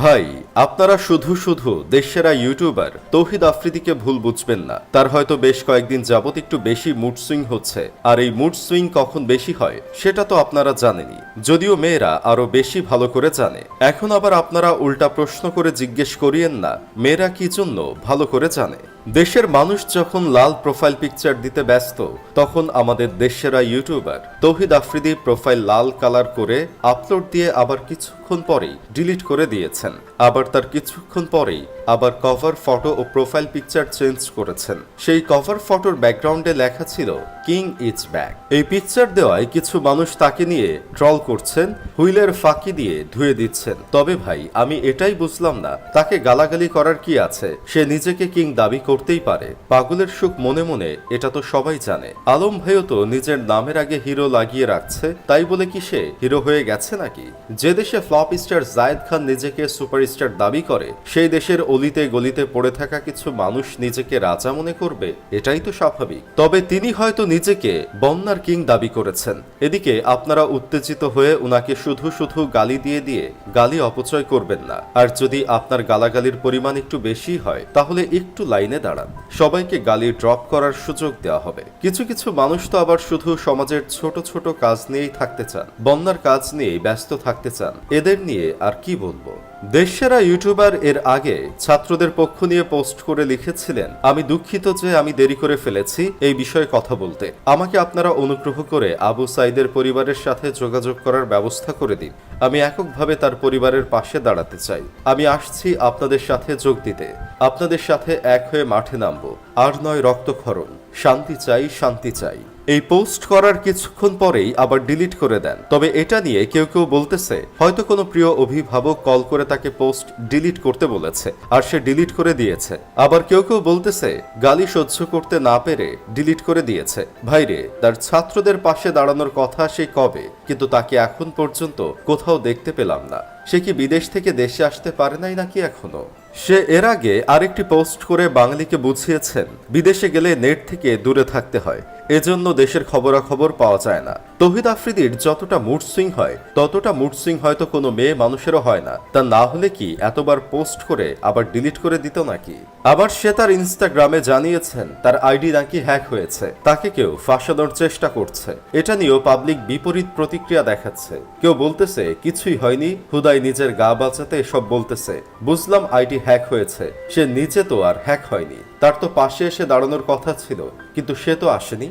ভাই, আপনারা শুধু শুধু দেশসেরা ইউটিউবার তৌহিদ আফ্রিদিকে ভুল বুঝবেন না। তার হয়তো বেশ কয়েকদিন যাবত একটু বেশি মুড সুইং হচ্ছে, আর এই মুড সুইং কখন বেশি হয় সেটা তো আপনারা জানেনই, যদিও মেয়েরা আরো বেশি ভালো করে জানে। এখন আবার আপনারা উল্টা প্রশ্ন করে জিজ্ঞেস করিয়েন না মেয়েরা কি জন্য ভালো করে জানে। দেশের মানুষ যখন লাল প্রোফাইল পিকচার দিতে ব্যস্ত, তখন আমাদের দেশসেরা ইউটিউবার তৌহিদ আফ্রিদি প্রোফাইল লাল কালার করে আপলোড দিয়ে আবার কিছুক্ষণ পরেই ডিলিট করে দিয়েছেন। আবার তার কিছুক্ষণ পরেই আবার কভার ফটো ও প্রোফাইল পিকচার চেঞ্জ করেছেন। সেই কভার ফটোর ব্যাকগ্রাউন্ডে লেখা ছিল কিং ইজ ব্যাক। এই পিকচার দেওয়ায় কিছু মানুষ তাকে নিয়ে ট্রল করছেন, হুইলের ফাঁকি দিয়ে ধুয়ে দিচ্ছেন। তবে ভাই, আমি এটাই বুঝলাম না তাকে গালাগালি করার কি আছে? সে নিজেকে কিং দাবি করতেই পারে। পাগলের সুখ মনে মনে, এটা তো সবাই জানে। আলম ভাইও তো নিজের নামের আগে হিরো লাগিয়ে রাখছে, তাই বলে কি সে হিরো হয়ে গেছে নাকি? যে দেশে ফ্লপ স্টার জায়েদ খান নিজেকে সুপারস্টার দাবি করে, সেই দেশের অলিতে গলিতে পড়ে থাকা কিছু মানুষ নিজেকে রাজা মনে করবে, এটাই তো স্বাভাবিক। তবে তিনি হয়তো নিজেকে বন্যার কিং দাবি করেছেন। এদিকে আপনারা উত্তেজিত হয়ে উনাকে শুধু শুধু গালি দিয়ে গালি অপচয় করবেন না। আর যদি আপনার গালাগালির পরিমাণ একটু বেশি হয়, তাহলে একটু লাইনে দাঁড়ান। সবাইকে গালি ড্রপ করার সুযোগ দেওয়া হবে। কিছু কিছু মানুষ তো আবার শুধু সমাজের ছোট ছোট কাজ নিয়েই থাকতে চান, বন্যার কাজ নিয়েই ব্যস্ত থাকতে চান। এদের নিয়ে আর কি বলবো। দেশসেরা ইউটিউবার এর আগে ছাত্রদের পক্ষ নিয়ে পোস্ট করে লিখেছিলেন, আমি দুঃখিত যে আমি দেরি করে ফেলেছি এই বিষয়ে কথা বলতে। আমাকে আপনারা অনুগ্রহ করে আবু সাইদের পরিবারের সাথে যোগাযোগ করার ব্যবস্থা করে দিন। আমি এককভাবে তার পরিবারের পাশে দাঁড়াতে চাই। আমি আসছি আপনাদের সাথে যোগ দিতে, আপনাদের সাথে এক হয়ে মাঠে নামবো। আর নয় রক্তক্ষরণ, শান্তি চাই, শান্তি চাই। এই পোস্ট করার কিছুক্ষণ পরেই আবার ডিলিট করে দেন। তবে এটা নিয়ে কেউ কেউ বলতেছে হয়তো কোনো প্রিয় অভিভাবক কল করে তাকে পোস্ট ডিলিট করতে বলেছে আর সে ডিলিট করে দিয়েছে। আবার কেউ কেউ বলতেছে গালি সহ্য করতে না পেরে ডিলিট করে দিয়েছে। ভাইরে, তার ছাত্রদের পাশে দাঁড়ানোর কথা সে কবে, কিন্তু তাকে এখন পর্যন্ত কোথাও দেখতে পেলাম না। সে কি বিদেশ থেকে দেশে আসতে পারে নাই নাকি এখনো? সে এর আগে আরেকটি পোস্ট করে বাঙালিকে বুঝিয়েছেন বিদেশে গেলে নেট থেকে দূরে থাকতে হয়, এজন্য দেশের খবরাখবর পাওয়া যায় না। তৌহিদ আফ্রিদির যতটা মুড সুইং হয়, ততটা মুড সুইং হয়তো কোনো মেয়ে মানুষেরও হয় না। তা না হলে কি এতবার পোস্ট করে আবার ডিলিট করে দিত নাকি? আবার সে তার ইনস্টাগ্রামে জানিয়েছেন তার আইডি নাকি হ্যাক হয়েছে, তাকে কেউ ফাঁসানোর চেষ্টা করছে। এটা নিয়েও পাবলিক বিপরীত প্রতিক্রিয়া দেখাচ্ছে। কেউ বলতেছে কিছুই হয়নি, হুদাই নিজের গা বাঁচাতে এসব বলতেছে। বুঝলাম আইডি হ্যাক হয়েছে, সে নিজে তো আর হ্যাক হয়নি। তার তো পাশে এসে দাঁড়ানোর কথা ছিল, কিন্তু সে তো আসেনি।